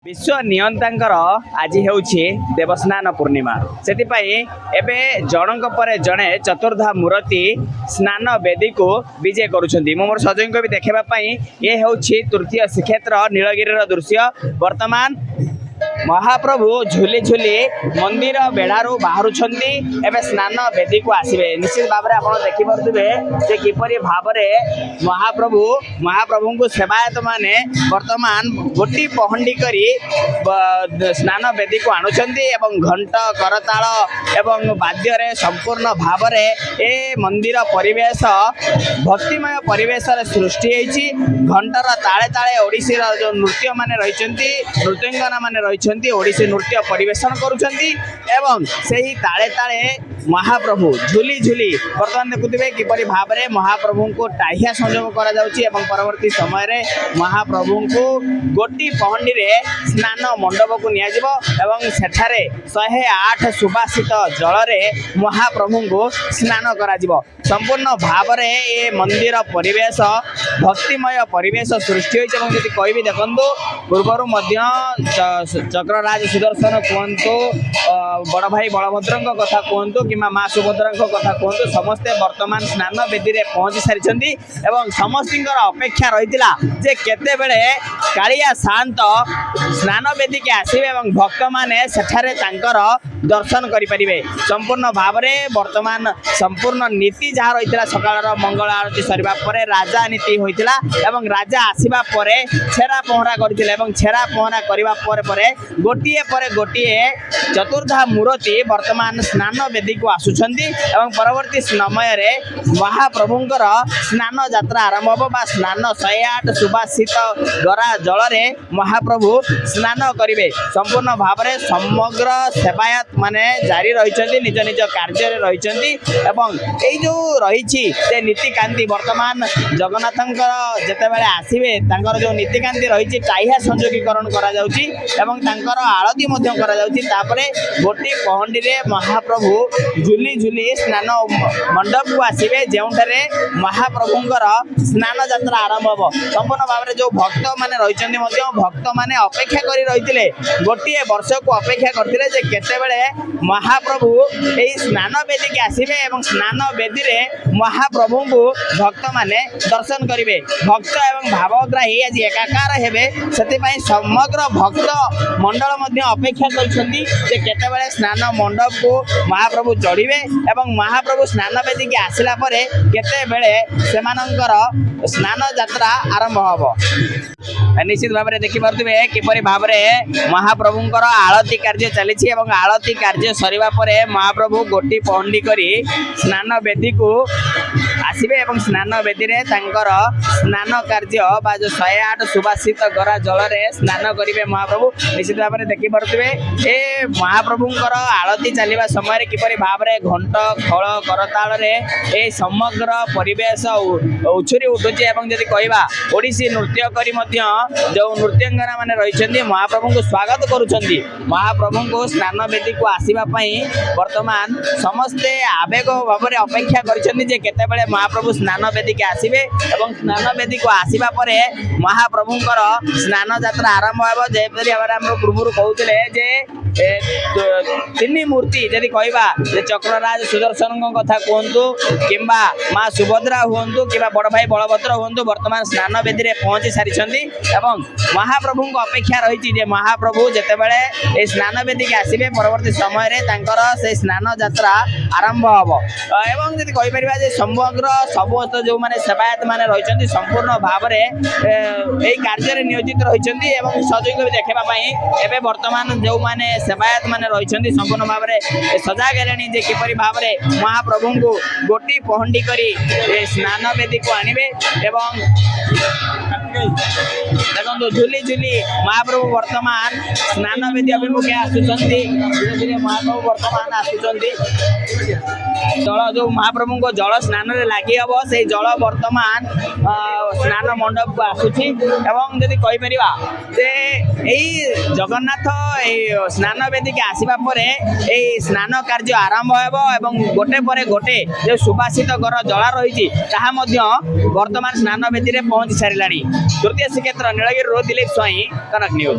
विश्व नियंतांकर आज हेउछि देवस्नान पूर्णिमा से जनक पर जड़े चतुर्धा मूर्ति स्नान वेदी को विजय करुछंती मोर सजों को भी देखापी ये हेउछि तृतीय श्रीक्षेत्र नीलगिरी दृश्य वर्तमान महाप्रभु झुली झुली मंदिर बेढ़ारू बाहर स्नान वेदी को आसवे निश्चित भाव में आप देखिपे किपरि भाव महाप्रभु को सेवायत माने वर्तमान गोटी पहंडी करी स्नान वेदी को आणुचंती एवं घंट करताल एवं वाद्य संपूर्ण भाव ए मंदिर परिवेश भक्तिमय परिवेश सृष्टि होती घंटर ताले ताले ओडिसी जो नृत्य माने रही नृत्यंगना माने रही ओडिसी नृत्य परिवेशन करुछंती एवं सही ताले ताले महाप्रभु झुली झुली बर्तमान देखुवे किपरि भाव में महाप्रभु को टाहिया संयोग करा जाउची एवं परवर्ती समय रे महाप्रभु को गोटी पहंडी रे स्नान मंडप को निया जिवो एवं सेठारे 108 सुबासित जल रे महाप्रभु को स्नान करा जिवो संपूर्ण भाव में ये मंदिर परिवेश भक्तिमय परिवेश सृष्टि होइछ एवं जदि कहबी देखंतु पूर्वरु मध्य चक्रराज सुदर्शन कहतु बड़ भाई बलभद्र कथा कहतु कि माँ सुभद्रा कथा कहतु समस्ते वर्तमान स्नान वेदी रे पहुंची सारी समस्त अपेक्षा रही जे केते बेले कालिया शांत स्नान वेदी के आसवे और भक्त माने सेठारे तांकर दर्शन करें संपूर्ण भाव में वर्तमान संपूर्ण नीति जहाँ रही सकाल मंगल आरती सरवा पर राजा नीति होता एवं राजा आसवा पर छेरा पहरा करते छेरा पहरा करने गोटे पर गोटे चतुर्धा मूर्ति वर्तमान स्नान वेदी को आसुचंती एवं परवर्ती समय रे महाप्रभुंकर स्नान यात्रा आरंभ हो स्नान 108 सुबासित गरा जल रे महाप्रभु स्नान करेंगे संपूर्ण भाव में समग्र सेवायत माने जारी रही निज निज कार्य रही जो रही नीतिकांति वर्तमान जगन्नाथंकर जितेबाला आसवे जो नीतिकांति रही टाइहा संयोगीकरण करा जाउची एवं तांकर आरती गोटी पहंडी रे महाप्रभु झुली झुली स्नान मंडप को आसवे जो महाप्रभुंकर स्नान यात्रा आरंभ हो संपूर्ण भाव में जो भक्त माने रही भक्त माने अपेक्षा करी रही गोटे वर्ष को अपेक्षा करते केतेबेले महाप्रभु यही स्नान वेदी के आसवे और स्नान वेदी रे महाप्रभु को भक्त माने दर्शन करेंगे भक्त एवं भावग्राही आज एकाकार हेबे से समग्र भक्त मंडल मध्य अपेक्षा करछंती जे केतेबेले स्नान मंडप को महाप्रभु चढ़िबे एवं महाप्रभु स्नान वेदी के आसिला परे केतेबेले सेमानंकर स्नान यात्रा आरंभ हो निश्चित भाव में देखिपे किपरि भाव में महाप्रभुंकर आरती कार्य चली आरती कार्य सरिबा परे महाप्रभु गोटी पहंडी करी स्नान वेदी को आसवे और स्नान वेदी रे तांकर स्नान कार्य बा जो 108 सुबासित गरा जल रे स्नान करेंगे महाप्रभु निश्चित भाव में देखिपे ए महाप्रभुंकर आरती चलवा समय किपरि भाव में घंट खल करताल रे ए समग्र परिवेश उछुरी उठुची एवं जदि कहबा ओडिसी नृत्य करी जो नृत्यंगना माने रही महाप्रभु को स्वागत करुछंती महाप्रभु को स्नान वेदी को आसवा वर्तमान समस्ते आवेग भाव में अपेक्षा करते महाप्रभु स्नान वेदी के आसवे और स्नान वेदी को आसवा पर महाप्रभुंकर स्नान यात्रा आरंभ हो जयपरी भाव में पूर्व कहते तीन मूर्ति जदि कहबा चक्रराज सुदर्शन कथा कहतु कि माँ सुभद्रा हूँ कि बड़ भाई बलभद्र हूँ वर्तमान स्नान वेदी रे पहुंची सारी एवं महाप्रभु को अपेक्षा रही महाप्रभु जितेबाला स्नान वेदी के आसवे परवर्ती समय रे तांकर से स्नान यात्रा आरंभ हो एवं जदि कहीपर समग्र समस्त जो माने सेवायत माने रही संपूर्ण भाव में कार्य नियोजित रही सहयोग भी देखापी वर्तमान जो माने सेवायत माने रही संपूर्ण भाव में सजा गले किपरि भाव में महाप्रभु को गोटी पहंडी करी स्नान वेदी को आनिबे एवं देखो झुली झुली महाप्रभु वर्तमान स्नान वेदी अभिमुखे आसुचंती महाप्रभु वर्तमान आसुचंती जल जो महाप्रभु को जल स्नान रे लगी हम से जल वर्तमान स्नान मंडप को आसुची एवं जदि कहीपर जगन्नाथ स्नान वेदी के आसवा पर स्नान कार्य आरंभ हो गोटे पर गोटे जो सुबासित गर जला रही वर्तमान स्नान वेदी रे पहुंची सारे तृतीय श्रीक्षेत्र नीलगिरी दिलीप स्वाई कनक न्यूज।